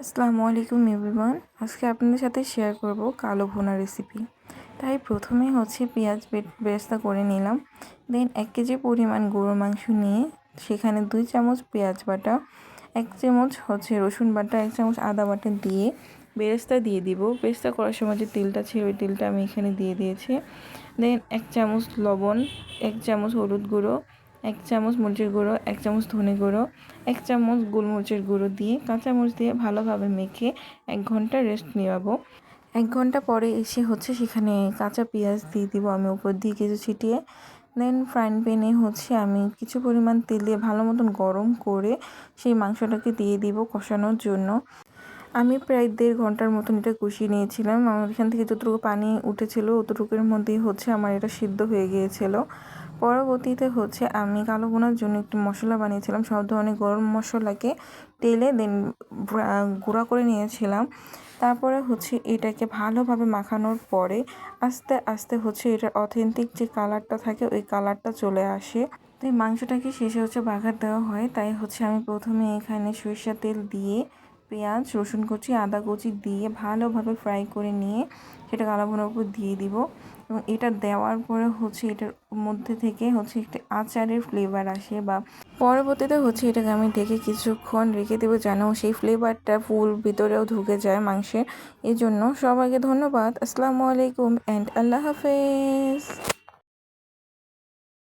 আসসালামু আলাইকুম এভরিওয়ান। আজকে আপনাদের সাথে শেয়ার করব কালো ভুনা রেসিপি। তাই প্রথমে পেঁয়াজ বেরেস্তা করে নিলাম। দেন 1 কেজি পরিমাণ গরুর মাংস নিয়ে সেখানে 2 চামচ পেঁয়াজ বাটা, 1 চামচ রসুন বাটা, 1 চামচ আদা বাটা দিয়ে বেরেস্তা দিয়ে দিব। বেরেস্তা করার সময় যে তেলটা ছিল ওই তেলটা আমি এখানে দিয়ে দিয়েছি। দেন 1 চামচ লবণ, 1 চামচ হলুদ গুঁড়ো, 1 চামচ মরিচের গুঁড়ো, 1 চামচ ধনে গুঁড়ো, 1 চামচ গোলমরিচের গুঁড়ো দিয়ে কাঁচামরিচ দিয়ে ভালোভাবে মেখে 1 ঘন্টা রেস্ট নেওয়াবো। 1 ঘন্টা পরে এসে সেখানে কাঁচা পেঁয়াজ দিয়ে দিব আমি উপর দিয়ে কিছু ছিটিয়ে। দেন ফ্রাইং প্যানে আমি কিছু পরিমাণ তেল দিয়ে ভালো মতন গরম করে সেই মাংসটাকে দিয়ে দিব কষানোর জন্য। আমি প্রায় 1.5 ঘন্টার মতন এটা কষিয়ে নিয়েছিলাম। আমার এখান থেকে যতটুকু পানি উঠেছিল অতটুকুর মধ্যেই আমার এটা সিদ্ধ হয়ে গিয়েছিল। পরবর্তীতে আমি কালো ভুনার জন্য একটু মশলা বানিয়েছিলাম। সব ধরনের গরম মশলাকে তেলে গুঁড়া করে নিয়েছিলাম। তারপরে এটাকে ভালোভাবে মাখানোর পরে আস্তে আস্তে এটার অথেন্টিক যে কালারটা থাকে ওই কালারটা চলে আসে। তো এই মাংসটাকে শেষে বাগার দেওয়া হয়। তাই আমি প্রথমে এখানে সরিষার তেল দিয়ে পেঁয়াজ, রসুন কুচি, আদা কুচি দিয়ে ভালোভাবে ফ্রাই করে নিয়ে সেটা কালো ভুনার উপর দিয়ে দিব। এবং এটা দেওয়ার পরে এটার মধ্যে থেকে একটি আচারের ফ্লেভার আসে বা পরবর্তীতে এটাকে আমি ঢেকে কিছুক্ষণ রেখে দেবো যেন সেই ফ্লেভারটা ফুল ভিতরেও ঢুকে যায় মাংসের। এই জন্য সবাইকে ধন্যবাদ। আসসালামু আলাইকুম অ্যান্ড আল্লাহ হাফেজ।